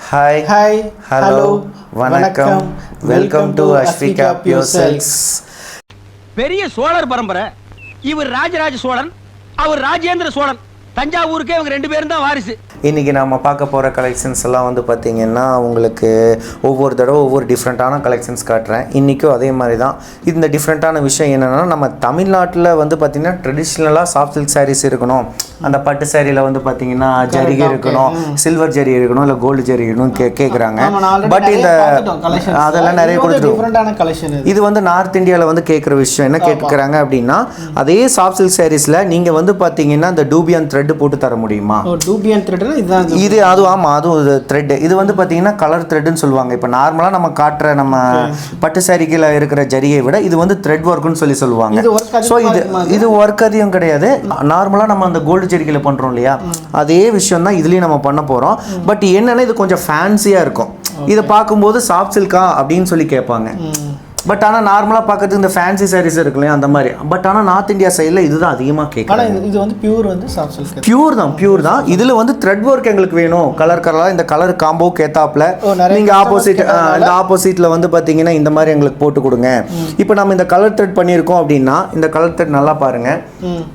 Hi. Hi. Hello. Vanakkam. Welcome to Ashvika Pure Silks. பெரிய சோழர் பரம்பரை. இவர் ராஜராஜ சோழன், அவர் ராஜேந்திர சோழன். தஞ்சாவூருக்கே இவங்க ரெண்டு பேரும் தான் வாரிசு. இன்றைக்கி நம்ம பார்க்க போகிற கலெக்ஷன்ஸ் எல்லாம் வந்து பார்த்திங்கன்னா உங்களுக்கு ஒவ்வொரு தடவை ஒவ்வொரு டிஃப்ரெண்ட்டான கலெக்ஷன்ஸ் காட்டுறேன். இன்றைக்கும் அதே மாதிரி தான். இந்த டிஃப்ரெண்ட்டான விஷயம் என்னென்னா, நம்ம தமிழ்நாட்டில் வந்து பார்த்திங்கன்னா ட்ரெடிஷ்னலாக சாஃப்ட் சில்க் சாரீஸ் இருக்கணும். அந்த பட்டு சாரியில் வந்து பார்த்திங்கன்னா ஜரிகை இருக்கணும், சில்வர் ஜரி இருக்கணும், இல்லை கோல்டு ஜரி இருக்கணும் கேட்குறாங்க. பட் இந்த அதெல்லாம் நிறைய கொடுத்துருவோம். இது வந்து நார்த் இந்தியாவில் வந்து கேட்குற விஷயம் என்ன கேட்குறாங்க அப்படின்னா, அதே சாஃப்ட் சில்க் சாரீஸில் நீங்கள் வந்து பார்த்தீங்கன்னா இந்த டூபியன் த்ரெட் போட்டு தர முடியுமா? டூபியன் த்ரெட் இது அது ஆமாம், அதுவும் த்ரெட். இது வந்து பார்த்தீங்கன்னா கலர் த்ரெட்னு சொல்லுவாங்க. இப்போ நார்மலாக நம்ம காட்டுற நம்ம பட்டு சாரிக்கில் இருக்கிற ஜரியை விட இது வந்து த்ரெட் ஒர்க்குன்னு சொல்லுவாங்க. ஸோ இது ஒர்க் அதிகம் கிடையாது. நார்மலாக நம்ம அந்த கோல்டு ஜரிகையில் பண்ணுறோம் இல்லையா, அதே விஷயம் தான் இதுலேயும் நம்ம பண்ண போகிறோம். பட் என்னென்னா இது கொஞ்சம் ஃபேன்சியாக இருக்கும். இதை பார்க்கும்போது சாஃப்ட் சில்கா அப்படின்னு சொல்லி கேட்பாங்க. பட் ஆனால் நார்மலாக பார்க்கறதுக்கு இந்த ஃபேன்சி சாரீஸ் இருக்கு இல்லையா, அந்த மாதிரி. பட் ஆனால் நார்த் இந்தியா சைடில் இதுதான் அதிகமாக கேட்குறாங்க. இது வந்து பியூர் வந்து சாஃப்ட் சில்க், பியூர் தான். இதில் வந்து த்ரெட் ஒர்க் எங்களுக்கு வேணும், கலர் கலராக இந்த கலர் காம்போ கேத்தாப்பில் நீங்கள் இந்த ஆப்போசிட்டில் வந்து பார்த்தீங்கன்னா இந்த மாதிரி எங்களுக்கு போட்டு கொடுங்க. இப்போ நம்ம இந்த கலர் த்ரெட் பண்ணியிருக்கோம் அப்படின்னா, இந்த கலர் த்ரெட் நல்லா பாருங்கள்.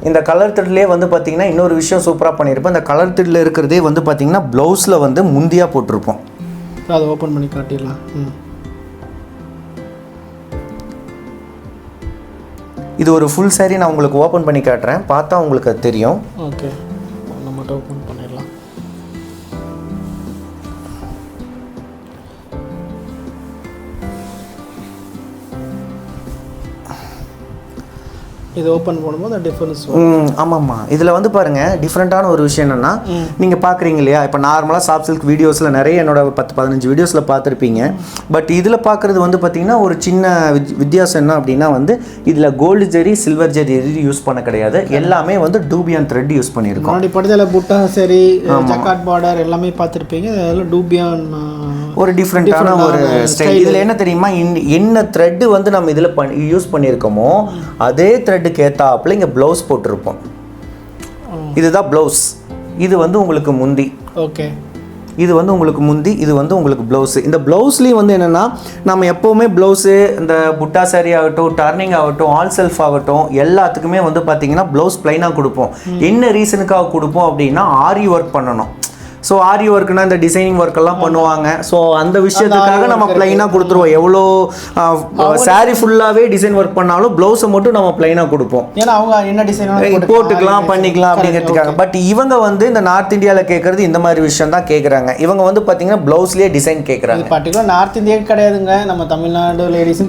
இந்த கலர் த்ரெட்லேயே வந்து பார்த்தீங்கன்னா இன்னொரு விஷயம் சூப்பராக பண்ணியிருப்போம். இந்த கலர் த்ரெட்டில் இருக்கிறதே வந்து பார்த்தீங்கன்னா ப்ளவுஸில் வந்து முந்தியாக போட்டிருப்போம். அதை ஓப்பன் பண்ணி காட்டிடலாம். இது ஒரு ஃபுல் சாரி நான் உங்களுக்கு ஓப்பன் பண்ணி காட்டுறேன், பார்த்தா உங்களுக்கு அது தெரியும். ஓகே, நம்ம ஓப்பன் பண்ணிடலாம். இது ஓப்பன் பண்ணும்போது டிஃபரன்ஸ் ஆமாம்மா. இதில் வந்து பாருங்கள், டிஃப்ரெண்ட்டான ஒரு விஷயம் என்னென்னா, நீங்கள் பார்க்குறீங்க இல்லையா, இப்போ நார்மலாக சாஃப்ட் சில்க் வீடியோஸில் நிறைய என்னோட 10-15 வீடியோஸில் பார்த்துருப்பீங்க. பட் இதில் பார்க்குறது வந்து பார்த்திங்கன்னா ஒரு சின்ன வித்தியாசம் என்ன அப்படின்னா வந்து இதில் கோல்டு ஜெரி சில்வர் ஜெரி யூஸ் பண்ண கிடையாது. எல்லாமே வந்து டூபியான் த்ரெட் யூஸ் பண்ணியிருக்கோம். அப்படி படத்தில் புட்டா சரி, ஜக்காட் பார்டர் எல்லாமே பார்த்துருப்பீங்க. அதெல்லாம் டூபியான் ஒரு டிஃப்ரெண்ட்டான ஒரு ஸ்டைல். இதில் என்ன தெரியுமா, என்ன த்ரெட்டு வந்து நம்ம இதில் யூஸ் பண்ணியிருக்கோமோ அதே த்ரெட்டுக்கு ஏற்றாப்புல இங்கே ப்ளவுஸ் போட்டிருப்போம். இதுதான் ப்ளவுஸ். இது வந்து உங்களுக்கு முந்தி. ஓகே, இது வந்து உங்களுக்கு முந்தி, இது வந்து உங்களுக்கு ப்ளவுஸு. இந்த ப்ளவுஸ்லேயும் வந்து என்னென்னா, நம்ம எப்போவுமே ப்ளவுஸு இந்த புட்டா சாரி ஆகட்டும், டர்னிங் ஆகட்டும், ஆல் செல்ஃப் ஆகட்டும், எல்லாத்துக்குமே வந்து பார்த்திங்கன்னா ப்ளவுஸ் ப்ளைனாக கொடுப்போம். என்ன ரீசனுக்காக கொடுப்போம் அப்படின்னா, ஆரி ஒர்க் பண்ணணும். ஸோ ஆரி ஒர்க்குனா இந்த டிசைனிங் ஒர்க்கெல்லாம் பண்ணுவாங்க. ஸோ அந்த விஷயத்துக்காக நம்ம ப்ளைனாக கொடுத்துருவோம். எவ்வளோ சாரி ஃபுல்லாகவே டிசைன் ஒர்க் பண்ணாலும் ப்ளவுஸை மட்டும் நம்ம ப்ளைனாக கொடுப்போம். ஏன்னா அவங்க என்ன டிசைன் போட்டுக்கலாம் பண்ணிக்கலாம் அப்படிங்கிறதுக்காக. பட் இவங்க வந்து இந்த நார்த் இந்தியாவில் கேட்குறது இந்த மாதிரி விஷயம் தான் கேட்குறாங்க. இவங்க வந்து பார்த்தீங்கன்னா ப்ளவுஸ்லேயே டிசைன் கேட்குறாங்க. பர்டிகுலர் நார்த் இந்தியா கிடையாதுங்க, நம்ம தமிழ்நாடு லேடிஸ்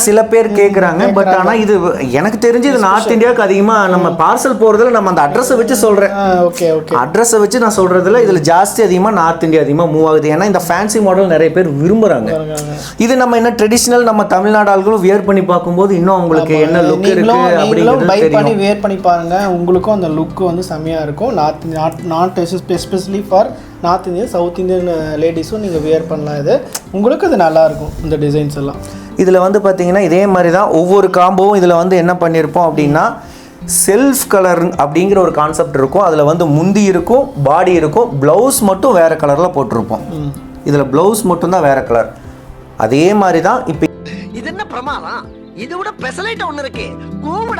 சில பேர் கேட்குறாங்க. பட் ஆனால் இது எனக்கு தெரிஞ்சு இது நார்த் இந்தியாவுக்கு அதிகமாக நம்ம பார்சல் போகிறதுல நம்ம அந்த அட்ரஸை வச்சு சொல்கிறேன். ஓகே ஓகே, அட்ரஸை வச்சு நான் சொல்கிறதுல இதில் ஜாஸ்தி அதிகமாக நார்த் இந்தியா அதிகமாக மூவ் ஆகுது. ஏன்னா இந்த ஃபேன்சி மாடல் நிறைய பேர் விரும்புகிறாங்க. இது நம்ம என்ன ட்ரெடிஷ்னல் நம்ம தமிழ்நாடு ஆளுகளும் வியர் பண்ணி பார்க்கும்போது இன்னும் உங்களுக்கு என்ன லுக் இருக்கு அப்படிங்கிறது பை பண்ணி வியர் பண்ணி பாருங்க. உங்களுக்கும் அந்த லுக் வந்து செம்மையாக இருக்கும். Not especially for north Indian, south Indian லேடிஸும் நீங்கள் வியர் பண்ணலாம். இது உங்களுக்கு அது நல்லாயிருக்கும் இந்த டிசைன்ஸ் எல்லாம். இதில் வந்து பார்த்தீங்கன்னா இதே மாதிரி தான் ஒவ்வொரு காம்போவும் இதில் வந்து என்ன பண்ணியிருப்போம் அப்படின்னா, செல்ஃப் கலர் அப்படிங்கிற ஒரு கான்செப்ட் இருக்கும். அதில் வந்து முந்தி இருக்கும், பாடி இருக்கும், ப்ளவுஸ் மட்டும் வேறு கலரில் போட்டிருப்போம். இதில் ப்ளவுஸ் மட்டும்தான் வேறு கலர். அதே மாதிரி தான் இப்போ இது என்ன பிரமாதம், இது விட ஸ்பெஷலைட் ஒன்று இருக்கு.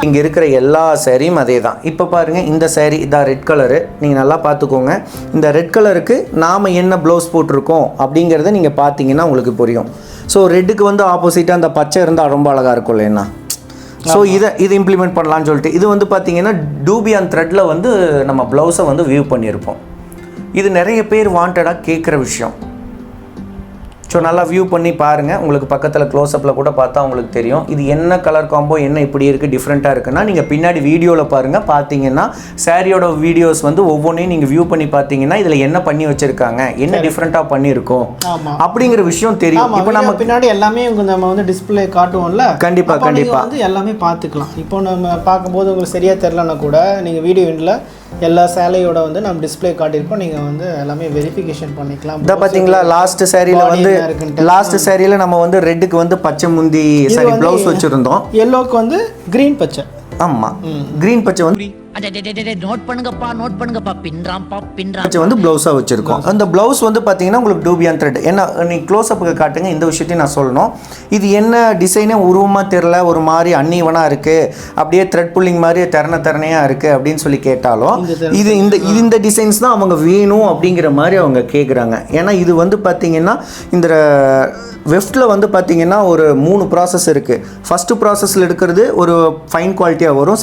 இங்கே இருக்கிற எல்லா சாரியும் அதே தான். இப்போ பாருங்கள், இந்த சாரி இதான் ரெட் கலரு. நீங்கள் நல்லா பார்த்துக்கோங்க. இந்த ரெட் கலருக்கு நாம் என்ன ப்ளவுஸ் போட்டிருக்கோம் அப்படிங்கிறத நீங்கள் பார்த்தீங்கன்னா உங்களுக்கு புரியும். ஸோ ரெட்டுக்கு வந்து ஆப்போசிட்டாக அந்த பச்சை இருந்தால் ரொம்ப அழகாக இருக்கும் இல்லைன்னா. ஸோ இது இம்ப்ளிமெண்ட் பண்ணலான்னு சொல்லிட்டு இது வந்து பார்த்தீங்கன்னா டூபியான் த்ரெட்டில் வந்து நம்ம ப்ளவுஸை வந்து வியூ பண்ணியிருப்போம். இது நிறைய பேர் வாண்டடாக கேட்குற விஷயம். ஸோ நல்லா வியூ பண்ணி பாருங்கள். உங்களுக்கு பக்கத்தில் க்ளோஸ்அப்பில் கூட பார்த்தா உங்களுக்கு தெரியும் இது என்ன கலர் காம்போ என்ன இப்படி இருக்குது டிஃப்ரெண்ட்டாக இருக்குன்னா. நீங்கள் பின்னாடி வீடியோவில் பாருங்கள். பார்த்தீங்கன்னா சாரியோட வீடியோஸ் வந்து ஒவ்வொன்றையும் நீங்கள் வியூ பண்ணி பார்த்தீங்கன்னா இதில் என்ன பண்ணி வச்சுருக்காங்க, என்ன டிஃப்ரெண்ட்டாக பண்ணியிருக்கோம் அப்படிங்கிற விஷயம் தெரியும். இப்போ நம்ம பின்னாடி எல்லாமே நம்ம வந்து டிஸ்பிளே காட்டுவோம்ல. கண்டிப்பாக வந்து எல்லாமே பார்த்துக்கலாம். இப்போ நம்ம பார்க்கும்போது உங்களுக்கு சரியாக தெரிலன்னா கூட நீங்கள் வீடியோ எண்டில் எல்லா சேலையோட வந்து நம்ம டிஸ்பிளே காட்டியிருப்போம். நீங்கள் வந்து எல்லாமே வெரிஃபிகேஷன் பண்ணிக்கலாம். இதை பார்த்தீங்களா, லாஸ்ட் சாரியில் நம்ம வந்து ரெட்டுக்கு வந்து பச்சை முந்தி சாரி ப்ளவுஸ் வச்சுருந்தோம். எல்லோக்கு வந்து க்ரீன் பச்சை. ஆமாம், க்ரீன் பச்சை வந்து நோட் பண்ணுங்கப்பா பின்றாம் வந்து ப்ளவுஸாக வச்சுருக்கோம். அந்த ப்ளவுஸ் வந்து பார்த்தீங்கன்னா உங்களுக்கு டூபியான் த்ரெட். என்ன நீ க்ளோஸ்அப்புக்கு காட்டுங்க, இந்த விஷயத்தையும் நான் சொல்லணும். இது என்ன டிசைனே உருவமாக தெரில, ஒரு மாதிரி அன்னீவனாக இருக்குது, அப்படியே த்ரெட் புல்லிங் மாதிரி திறனையாக இருக்குது அப்படின்னு சொல்லி கேட்டாலும் இந்த டிசைன்ஸ் தான் அவங்க வேணும் அப்படிங்கிற மாதிரி அவங்க கேட்குறாங்க. ஏன்னா இது வந்து பார்த்தீங்கன்னா இந்த வெஃப்டில் வந்து பார்த்தீங்கன்னா ஒரு 3 ப்ராசஸ் இருக்குது. ஃபஸ்ட்டு ப்ராசஸில் எடுக்கிறது ஒரு ஃபைன் குவாலிட்டியாக வரும்,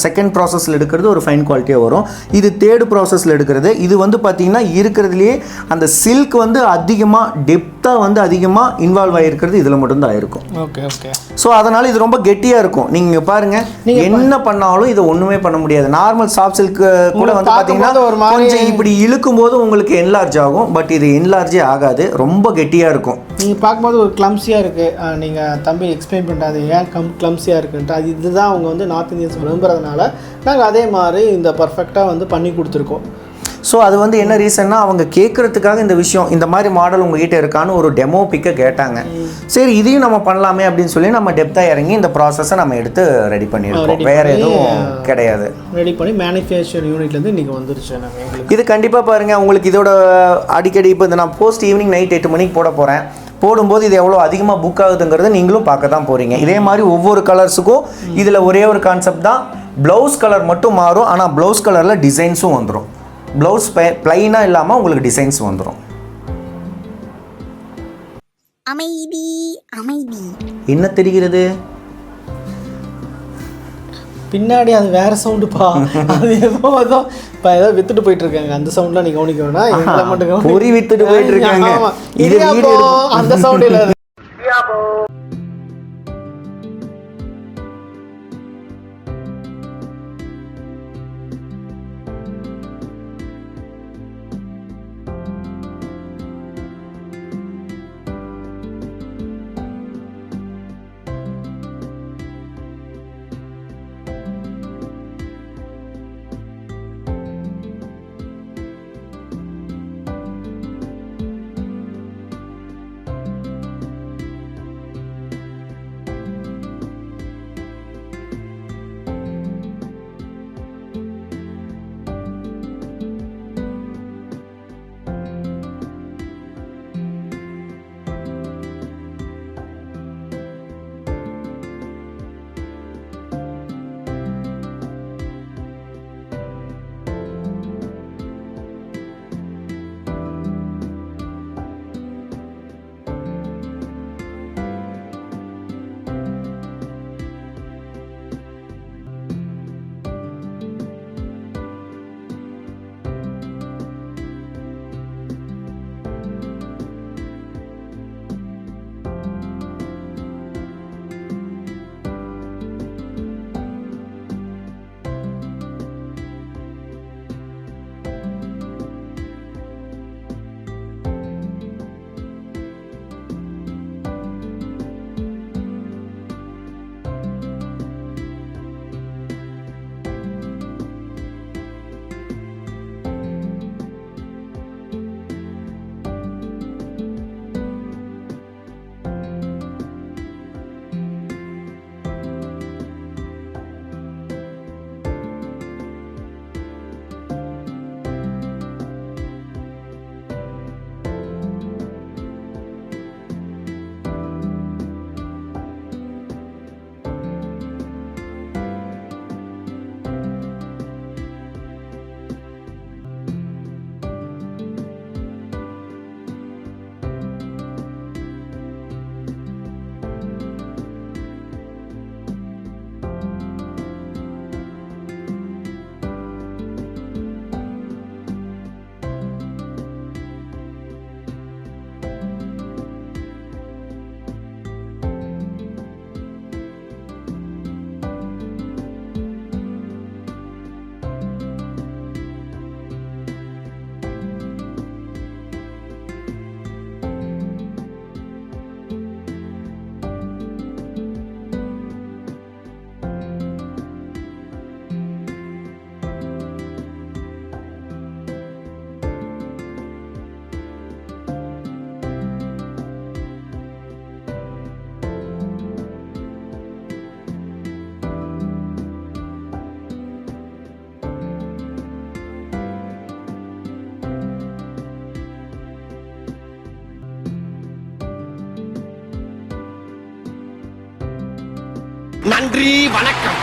செகண்ட் ப்ராசஸில் எடுக்கிறது ஒரு ஃபைன் குவாலிட்டியாக வரும், இது தேர்டு ப்ராசஸில் எடுக்கிறது. இது வந்து பார்த்தீங்கன்னா இருக்கிறதுலையே அந்த சில்க் வந்து அதிகமாக டெப்த்தாக வந்து அதிகமாக இன்வால்வ் ஆகிருக்கிறது இதில் மட்டும்தான் ஆயிருக்கும். Okay okay. ஸோ அதனால் இது ரொம்ப கெட்டியாக இருக்கும். நீங்கள் பாருங்கள், என்ன பண்ணாலும் இதை ஒன்றுமே பண்ண முடியாது. நார்மல் சாஃப்ட் சில்க் கூட வந்து பார்த்தீங்கன்னா கொஞ்சம் இப்படி இழுக்கும் போது உங்களுக்கு என்லார்ஜ் ஆகும், பட் இது என்லார்ஜே ஆகாது, ரொம்ப கெட்டியாக இருக்கும். நீங்கள் பார்க்கும்போது ஒரு கிளம்ஸியாக இருக்குது. நீங்கள் தம்பி எக்ஸ்பிளைன் பண்ணுறது ஏன் கிளம்ஸியாக இருக்குன்ட்டு, அது இதுதான் அவங்க வந்து நார்த் இந்தியன்ஸ் விரும்புறதுனால நாங்கள் அதே மாதிரி இந்த பர்ஃபெக்டாக வந்து பண்ணி கொடுத்துருக்கோம். ஸோ அது வந்து என்ன ரீசன்னா, அவங்க கேட்குறதுக்காக இந்த விஷயம், இந்த மாதிரி மாடல் உங்ககிட்ட இருக்கான்னு ஒரு டெமோ பிக்கை கேட்டாங்க. சரி இதையும் நம்ம பண்ணலாமே அப்படின்னு சொல்லி நம்ம டெப்த்தாக இறங்கி இந்த ப்ராசஸை நம்ம எடுத்து ரெடி பண்ணியிருக்கோம். வேறு எதுவும் கிடையாது. ரெடி பண்ணி மேனுஃபேக்சர் யூனிட்லேருந்து இன்றைக்கி வந்துருச்சு. நம்ம இது கண்டிப்பாக பாருங்கள், உங்களுக்கு இதோட அடிக்கடி இப்போ இந்த நான் போஸ்ட் ஈவினிங் நைட் 8 மணிக்கு போட போகிறேன். போடும்போது இது எவ்வளோ அதிகமாக புக் ஆகுதுங்கிறத நீங்களும் பார்க்க தான் போகிறீங்க. இதே மாதிரி ஒவ்வொரு கலர்ஸுக்கும் இதில் ஒரே ஒரு கான்செப்ட் தான், ப்ளவுஸ் கலர் மட்டும் மாறும், ஆனால் ப்ளவுஸ் கலரில் டிசைன்ஸும் வந்துடும். ப்ளவுஸ் பிளைனாக இல்லாமல் உங்களுக்கு டிசைன்ஸ் வந்துடும். அமைதி அமைதி. என்ன தெரிகிறது பின்னாடி? அது வேற சவுண்டுப்பா. அது ஏதோ இப்போ ஏதோ வித்துட்டு போயிட்டு இருக்காங்க. அந்த சவுண்ட்லாம் நீ கவனிக்கணும்னா பொறி வித்துட்டு போயிட்டு இருக்காங்க. அந்த சவுண்ட் இல்லை. நன்றி வணக்கம்.